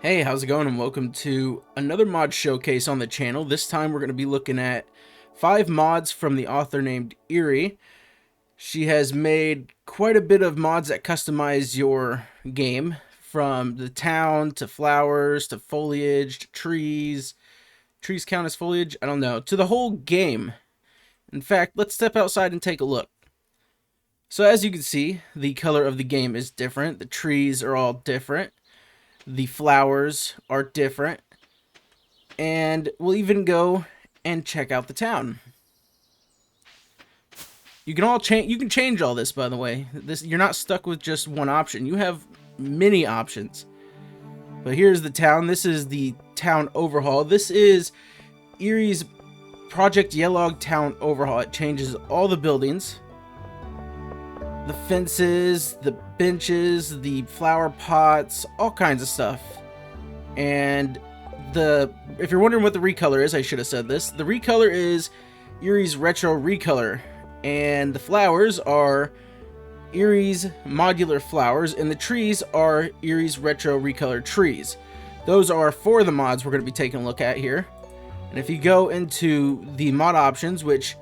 Hey, how's it going, and welcome to another mod showcase on the channel. This time we're going to be looking at 5 mods from the author named Airyn. She has made quite a bit of mods that customize your game, from the town to flowers to foliage to trees. Trees count as foliage? I don't know. To the whole game. In fact, let's step outside and take a look. So as you can see, the color of the game is different. The trees are all different. The flowers are different. And we'll even go and check out the town. You can change all this, by the way. You're not stuck with just one option. You have many options. But here's the town. This is the town overhaul. This is Airyn's Project Yellog Town Overhaul. It changes all the buildings, the fences, the benches, the flower pots, all kinds of stuff. And if you're wondering what the recolor is, I should have said this. The recolor is Airyn's Retro Recolor, and the flowers are Airyn's Modular Flowers, and the trees are Airyn's Retro Recolor Trees. Those are 4 of the mods we're going to be taking a look at here. And if you go into the mod options, which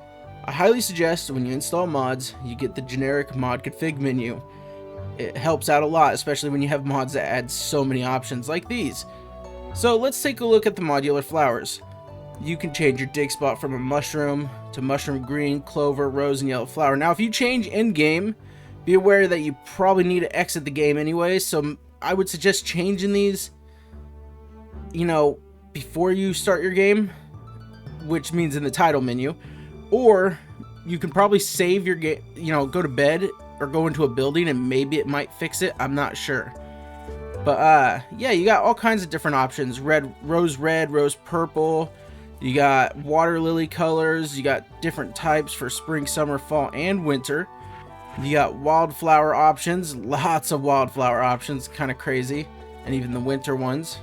I highly suggest when you install mods, you get the generic mod config menu. It helps out a lot, especially when you have mods that add so many options like these. So let's take a look at the modular flowers. You can change your dig spot from a mushroom to mushroom green, clover, rose, and yellow flower. Now, if you change in-game, be aware that you probably need to exit the game anyway, so I would suggest changing these, before you start your game, which means in the title menu. Or you can probably save your game, go to bed or go into a building and maybe it might fix it. I'm not sure. But yeah, you got all kinds of different options. Red, rose purple. You got water lily colors. You got different types for spring, summer, fall, and winter. You got wildflower options. Lots of wildflower options. Kind of crazy. And even the winter ones.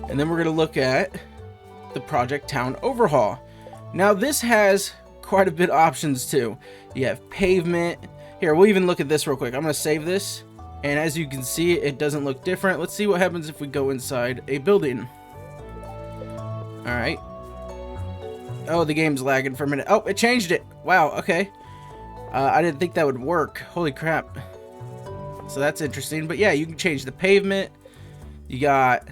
And then we're going to look at the Project Town Overhaul. Now this has quite a bit of options too. You have pavement. Here, we'll even look at this real quick. I'm going to save this. And as you can see, it doesn't look different. Let's see what happens if we go inside a building. Alright. Oh, the game's lagging for a minute. Oh, it changed it. Wow, okay. I didn't think that would work. Holy crap. So that's interesting. But yeah, you can change the pavement. You got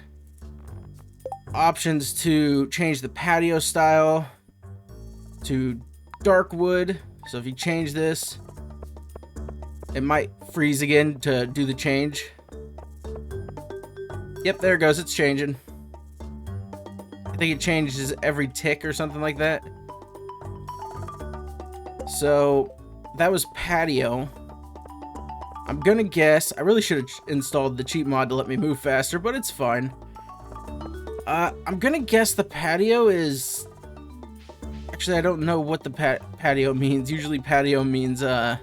options to change the patio style to dark wood. So if you change this, it might freeze again to do the change. Yep, there it goes. It's changing. I think it changes every tick or something like that. So that was patio. I'm gonna guess, I really should have installed the cheat mod to let me move faster, but it's fine. I'm gonna guess the patio is... Actually, I don't know what the patio means. Usually patio means, well,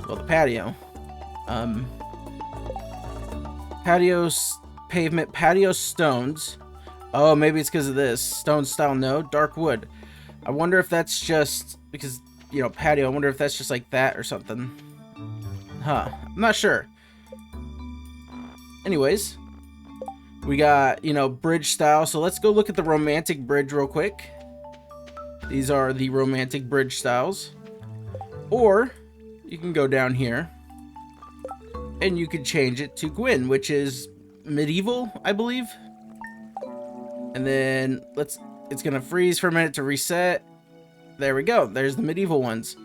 the patio. Patios, pavement, patio stones. Oh, maybe it's because of this. Stone style, no. Dark wood. I wonder if that's just, because, patio, I wonder if that's just like that or something. Huh. I'm not sure. Anyways. We got, bridge style. So let's go look at the romantic bridge real quick. These are the romantic bridge styles. Or you can go down here and you can change it to Gwyn, which is medieval, I believe. And then it's gonna freeze for a minute to reset. There we go. There's the medieval ones.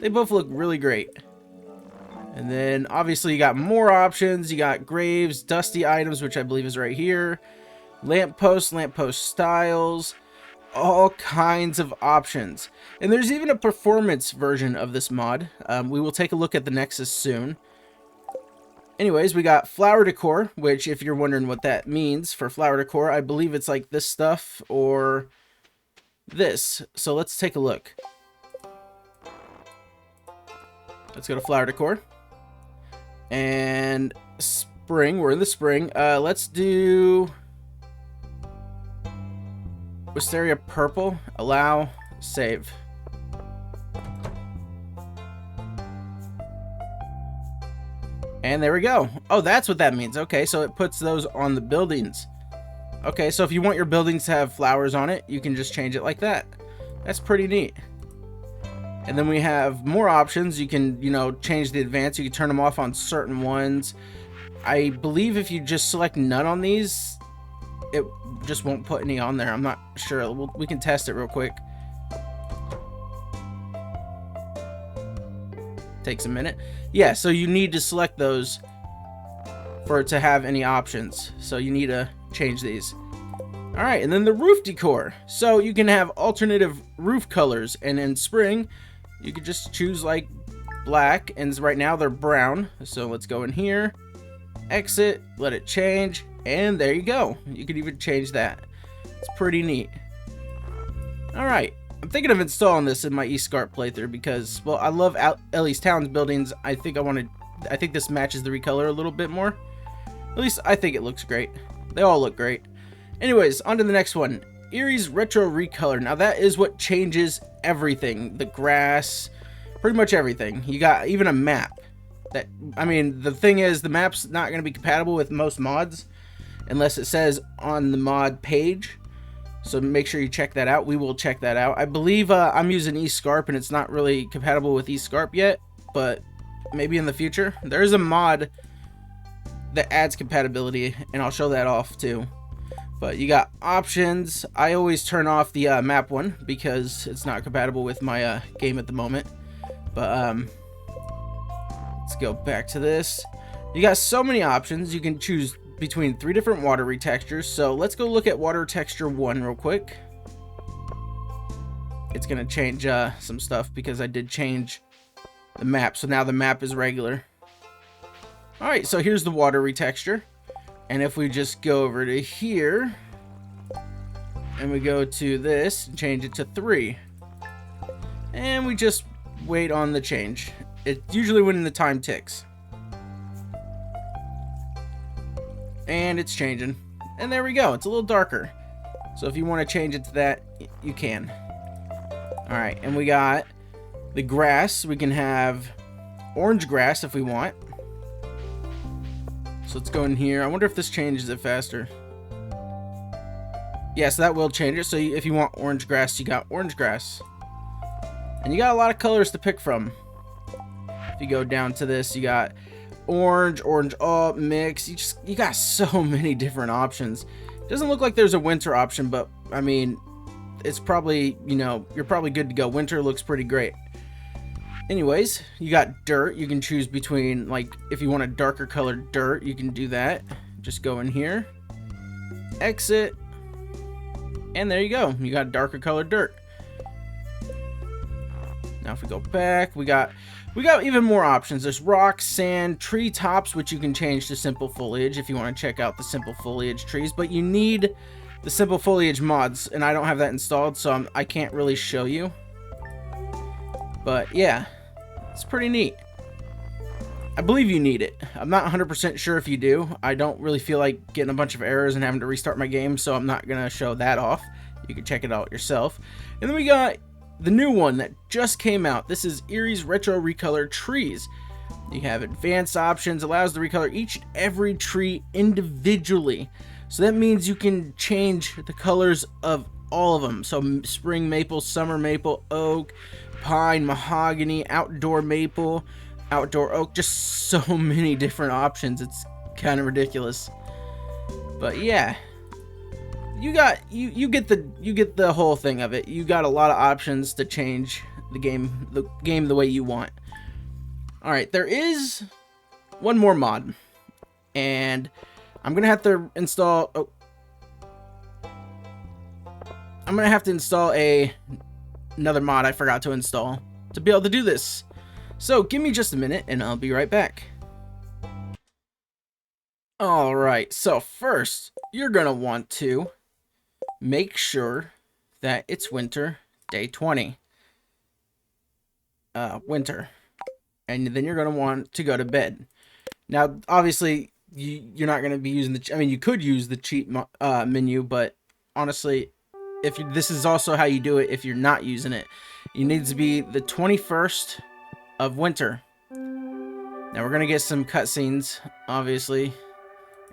They both look really great. And then obviously you got more options. You got graves, dusty items, which I believe is right here. Lamppost styles. All kinds of options. And there's even a performance version of this mod. We will take a look at the Nexus soon. Anyways, we got flower decor, which if you're wondering what that means for flower decor, I believe it's like this stuff or this. So let's take a look. Let's go to flower decor. And spring, we're in the spring. Let's do Wisteria purple. Allow, save. And there we go. Oh, that's what that means. Okay, so it puts those on the buildings. Okay, so if you want your buildings to have flowers on it, you can just change it like that. That's pretty neat. And then we have more options. You can, you know, change the advance. You can turn them off on certain ones. I believe if you just select none on these, it just won't put any on there. I'm not sure. We can test it real quick. Takes a minute. Yeah, so you need to select those for it to have any options. So you need to change these. All right, and then the roof decor. So you can have alternative roof colors, and in spring, you could just choose like black, and right now they're brown. So let's go in here, exit, let it change, and there you go. You could even change that. It's pretty neat. All right. I'm thinking of installing this in my eScarp playthrough because, well, I love Ellie's Town's buildings. I think this matches the Recolor a little bit more. At least I think it looks great. They all look great. Anyways, on to the next one. Airyn's Retro Recolor. Now that is what changes everything. The grass, pretty much everything. You got even a map. I mean, the thing is, the map's not going to be compatible with most mods unless it says on the mod page. So make sure you check that out. We will check that out. I believe I'm using eScarp and it's not really compatible with eScarp yet, but maybe in the future. There is a mod that adds compatibility, and I'll show that off too. But you got options. I always turn off the map one because it's not compatible with my game at the moment. But let's go back to this. You got so many options. You can choose between 3 different water retextures. So let's go look at water texture 1 real quick. It's gonna change some stuff because I did change the map, so now the map is regular. Alright, so here's the water retexture, and if we just go over to here and we go to this and change it to 3, and we just wait on the change. It's usually when the time ticks. And it's changing. And there we go. It's a little darker. So if you want to change it to that, you can. Alright, and we got the grass. We can have orange grass if we want. So let's go in here. I wonder if this changes it faster. Yeah, so that will change it. So if you want orange grass, you got orange grass. And you got a lot of colors to pick from. If you go down to this, you got orange all mix. You got so many different options. Doesn't look like there's a winter option, but I mean, it's probably, you know, you're probably good to go. Winter looks pretty great. Anyways, you got dirt. You can choose between, like, if you want a darker colored dirt, you can do that. Just go in here, exit, and there you go. You got darker colored dirt. Now if we go back, we got even more options. There's rocks, sand, tree tops, which you can change to simple foliage if you want to check out the simple foliage trees, but you need the simple foliage mods, and I don't have that installed, so I can't really show you. But yeah, it's pretty neat. I believe you need it. I'm not 100% sure if you do. I don't really feel like getting a bunch of errors and having to restart my game, so I'm not going to show that off. You can check it out yourself. And then we got the new one that just came out. This is Airyn's Retro Recolor Trees. You have advanced options, allows to recolor each and every tree individually. So that means you can change the colors of all of them. So spring maple, summer maple, oak, pine, mahogany, outdoor maple, outdoor oak, just so many different options. It's kind of ridiculous. But yeah, you get the whole thing of it. You got a lot of options to change the game the way you want. All right, there is one more mod, and I'm gonna have to install. Oh, I'm gonna have to install another mod I forgot to install to be able to do this. So give me just a minute, and I'll be right back. All right. So first, you're gonna want to make sure that it's winter, day 20. Winter. And then you're going to want to go to bed. Now, obviously, you're not going to be using the... I mean, you could use the cheat menu, but honestly, this is also how you do it if you're not using it. You need to be the 21st of winter. Now we're going to get some cutscenes, obviously.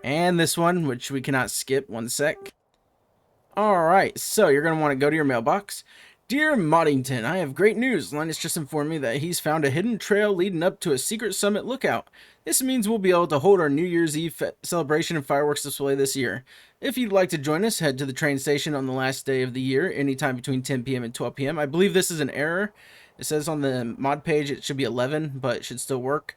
And this one, which we cannot skip. One sec. Alright, so you're going to want to go to your mailbox. Dear Moddington, I have great news. Linus just informed me that he's found a hidden trail leading up to a secret summit lookout. This means we'll be able to hold our New Year's Eve celebration and fireworks display this year. If you'd like to join us, head to the train station on the last day of the year, anytime between 10 p.m. and 12 p.m. I believe this is an error. It says on the mod page it should be 11, but it should still work.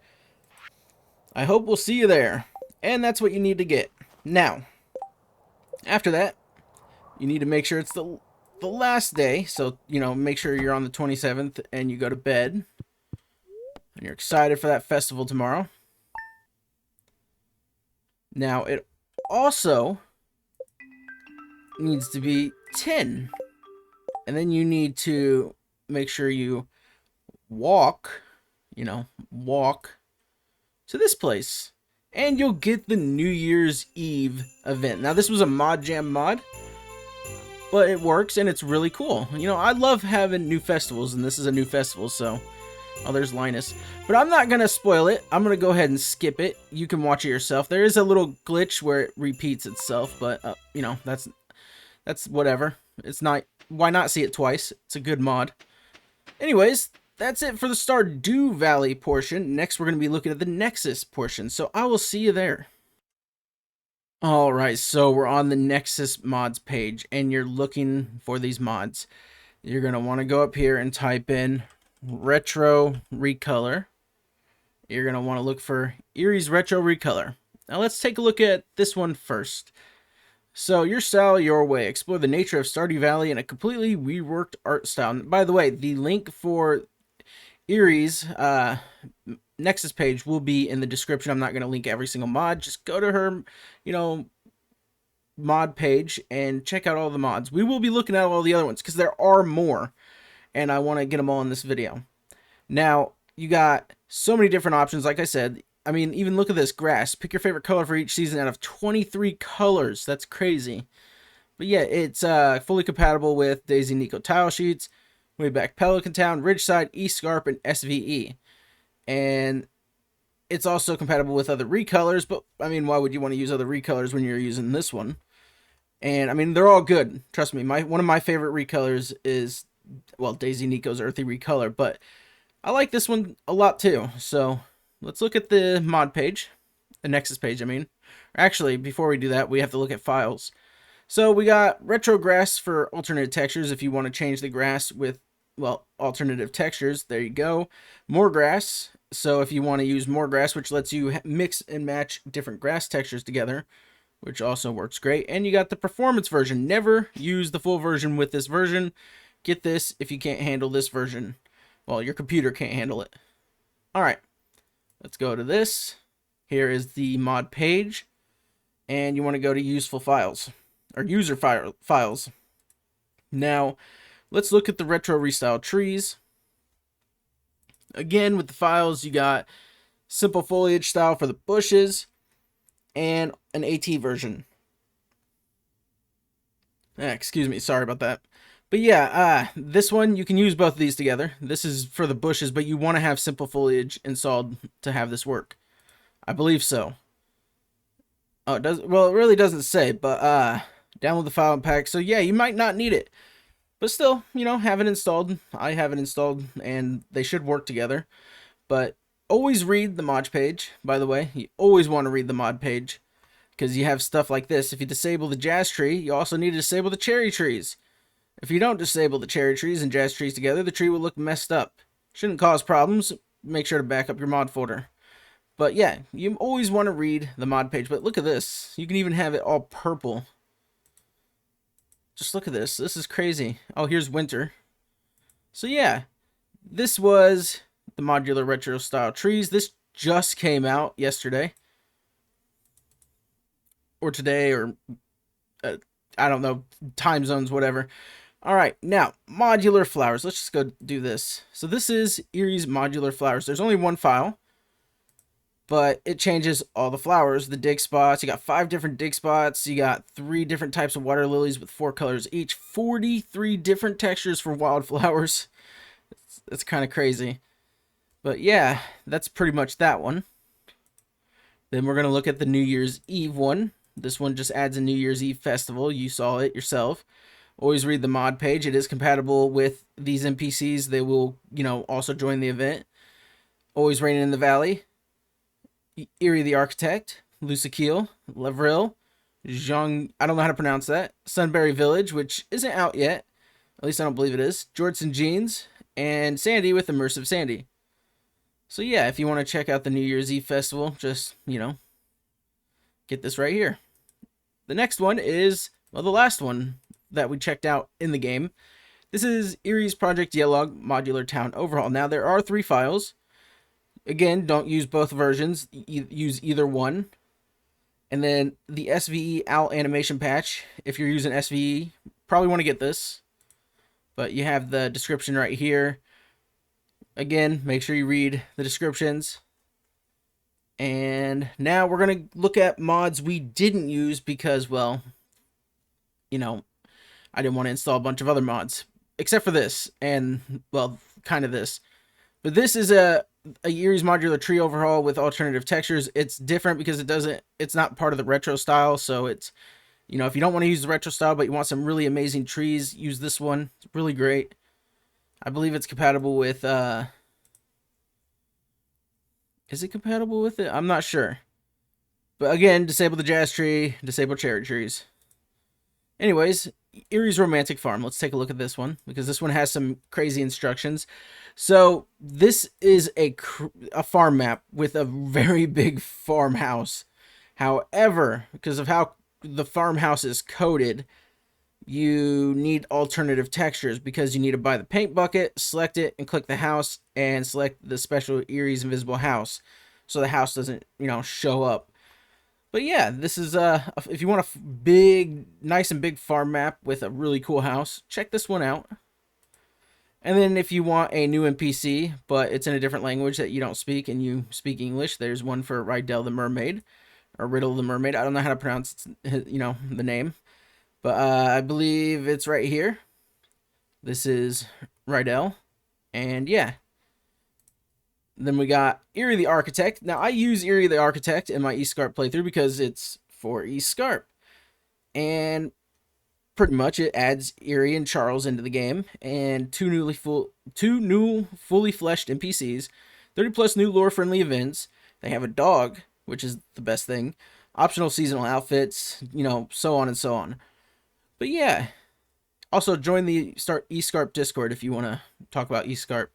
I hope we'll see you there. And that's what you need to get. Now, after that, you need to make sure it's the last day. So, you know, make sure you're on the 27th and you go to bed. And you're excited for that festival tomorrow. Now, it also needs to be 10. And then you need to make sure you walk to this place. And you'll get the New Year's Eve event. Now, this was a Mod Jam mod, but it works and it's really cool. You know, I love having new festivals, and this is a new festival, so... Oh, there's Linus. But I'm not going to spoil it. I'm going to go ahead and skip it. You can watch it yourself. There is a little glitch where it repeats itself, but, you know, that's whatever. It's not... Why not see it twice? It's a good mod. Anyways, that's it for the Stardew Valley portion. Next, we're going to be looking at the Nexus portion, so I will see you there. Alright, so we're on the Nexus mods page, and you're looking for these mods. You're going to want to go up here and type in Retro Recolor. You're going to want to look for Airyn's Retro Recolor. Now let's take a look at this one first. So, your style, your way. Explore the nature of Stardew Valley in a completely reworked art style. And by the way, the link for Airyn's Nexus page will be in the description. I'm not going to link every single mod. Just go to her, you know, mod page and check out all the mods. We will be looking at all the other ones because there are more, and I want to get them all in this video. Now, you got so many different options, like I said. I mean, even look at this, grass. Pick your favorite color for each season out of 23 colors. That's crazy. But yeah, it's fully compatible with Daisy Nico tile sheets, Wayback Pelican Town, Ridgeside, Escarp, and SVE. And it's also compatible with other recolors, but I mean, why would you want to use other recolors when you're using this one? And I mean, they're all good. Trust me, one of my favorite recolors is, well, Daisy Nico's Earthy Recolor, but I like this one a lot too. So let's look at the mod page, the Nexus page, I mean. Actually, before we do that, we have to look at files. So we got retro grass for alternative textures if you want to change the grass with, well, alternative textures. There you go. More grass. So if you want to use more grass, which lets you mix and match different grass textures together, which also works great. And you got the performance version. Never use the full version with this version. Get this if you can't handle this version. Well, your computer can't handle it. All right. Let's go to this. Here is the mod page. And you want to go to useful files. Or user files. Now, let's look at the retro restyle trees. Again, with the files, you got simple foliage style for the bushes and an AT version. Excuse me, sorry about that. But yeah, this one, you can use both of these together. This is for the bushes, but you want to have simple foliage installed to have this work. I believe so. Oh, it does. Well, it really doesn't say, but download the file and pack. So yeah, you might not need it. But still, you know, have it installed. I have it installed, and they should work together. But always read the mod page, by the way. You always want to read the mod page, because you have stuff like this. If you disable the jazz tree, you also need to disable the cherry trees. If you don't disable the cherry trees and jazz trees together, the tree will look messed up. Shouldn't cause problems. Make sure to back up your mod folder. But yeah, you always want to read the mod page. But look at this. You can even have it all purple. Just look at this. This is crazy. Oh, here's winter. So yeah, this was the modular retro style trees. This just came out yesterday. Or today, or I don't know, time zones, whatever. Alright, now, modular flowers. Let's just go do this. So this is Airyn's modular flowers. There's only one file, but it changes all the flowers, the dig spots. You got 5 different dig spots. You got 3 different types of water lilies with 4 colors each. 43 different textures for wildflowers. It's kind of crazy. But yeah, that's pretty much that one. Then we're going to look at the New Year's Eve one. This one just adds a New Year's Eve festival. You saw it yourself. Always read the mod page. It is compatible with these NPCs. They will, also join the event. Always Raining in the Valley. Eerie the Architect. Lusakiel. Levril. Zhang, I don't know how to pronounce that. Sunbury Village, which isn't out yet. At least I don't believe it is. Jordson Jeans. And Sandy with Immersive Sandy. So yeah, if you want to check out the New Year's Eve festival, just, get this right here. The next one is, well, the last one that we checked out in the game. This is Eerie's Project Yellog Modular Town Overhaul. Now, there are 3 files. Again, don't use both versions. Use either one. And then the SVE OWL animation patch. If you're using SVE, probably want to get this. But you have the description right here. Again, make sure you read the descriptions. And now we're going to look at mods we didn't use because, well, I didn't want to install a bunch of other mods. Except for this, and, well, kind of this. But this is a Eerie's Modular Tree Overhaul with alternative textures. It's different because it's not part of the retro style, so it's, if you don't want to use the retro style, but you want some really amazing trees, use this one. It's really great. I believe it's compatible with, is it compatible with it? I'm not sure. But again, disable the jazz tree, disable cherry trees. Anyways, Eerie's Romantic Farm. Let's take a look at this one, because this one has some crazy instructions. So, this is a farm map with a very big farmhouse. However, because of how the farmhouse is coded, you need alternative textures because you need to buy the paint bucket, select it, and click the house, and select the special Eerie's Invisible House, so the house doesn't, show up. But yeah, this is, if you want a big, nice and big farm map with a really cool house, check this one out. And then if you want a new NPC, but it's in a different language that you don't speak and you speak English, there's one for Rydell the Mermaid, or Riddle the Mermaid. I don't know how to pronounce, the name. But I believe it's right here. This is Rydell. And yeah. Then we got Eerie the Architect. Now, I use Eerie the Architect in my eScarp playthrough because it's for eScarp. And pretty much it adds Eerie and Charles into the game. And two new fully fleshed NPCs. 30 plus new lore-friendly events. They have a dog, which is the best thing. Optional seasonal outfits, so on and so on. But yeah, also join the eScarp Discord if you want to talk about eScarp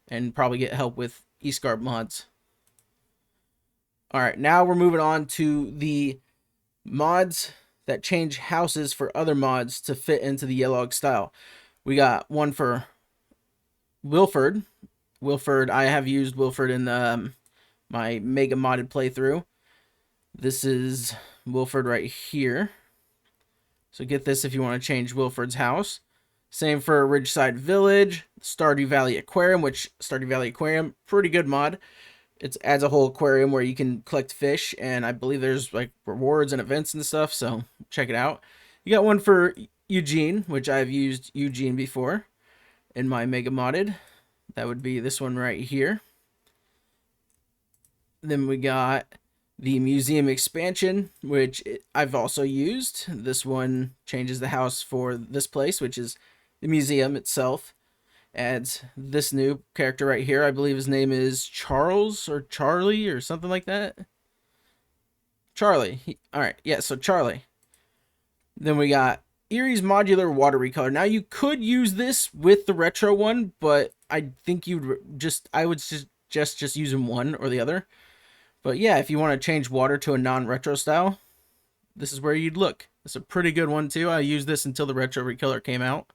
and probably get help with eScarp mods. Alright, now we're moving on to the mods that change houses for other mods to fit into the Yellog style. We got one for Wilford. I have used Wilford in my mega modded playthrough. This is Wilford right here. So get this if you want to change Wilford's house. Same for Ridgeside Village, Stardew Valley Aquarium, which Stardew Valley Aquarium, pretty good mod. It adds a whole aquarium where you can collect fish, and I believe there's like rewards and events and stuff, so check it out. You got one for Eugene, which I've used Eugene before in my mega modded. That would be this one right here. Then we got the museum expansion, which I've also used. This one changes the house for this place, which is the museum itself. Adds this new character right here. I believe his name is Charles or Charlie or something like that. Charlie. Alright, yeah, so Charlie. Then we got Eerie's Modular Water Recolor. Now, you could use this with the retro one, but I think I would just using one or the other. But yeah, if you want to change water to a non-retro style, this is where you'd look. It's a pretty good one too. I used this until the retro recolor came out.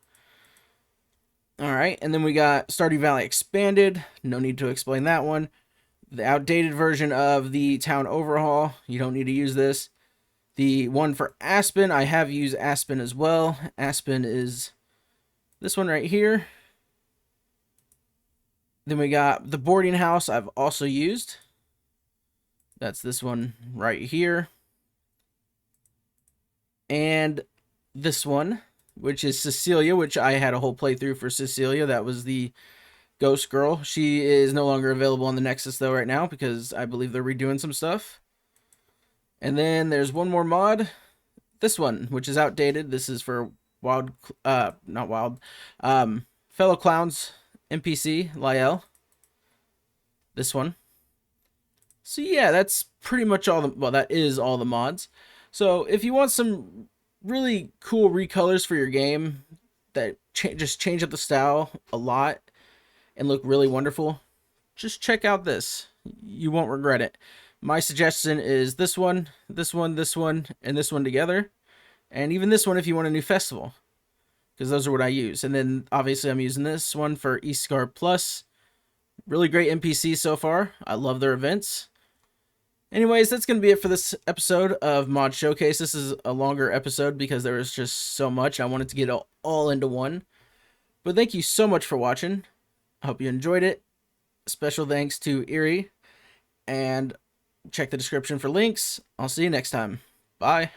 Alright, and then we got Stardew Valley Expanded. No need to explain that one. The outdated version of the town overhaul. You don't need to use this. The one for Aspen, I have used Aspen as well. Aspen is this one right here. Then we got the boarding house I've also used. That's this one right here. And this one, which is Cecilia, which I had a whole playthrough for Cecilia. That was the ghost girl. She is no longer available on the Nexus, though, right now, because I believe they're redoing some stuff. And then there's one more mod, this one, which is outdated. This is for wild, not wild, fellow clowns NPC Lyell. This one. So yeah, that's pretty much all the, well, that is all the mods. So if you want some really cool recolors for your game that just change up the style a lot and look really wonderful, just check out this. You won't regret it. My suggestion is this one, this one, this one, and this one together. And even this one if you want a new festival, because those are what I use. And then obviously I'm using this one for Eastguard Plus. Really great NPCs so far. I love their events. Anyways, that's going to be it for this episode of Mod Showcase. This is a longer episode because there was just so much. I wanted to get it all into one. But thank you so much for watching. I hope you enjoyed it. Special thanks to Airyn. And check the description for links. I'll see you next time. Bye.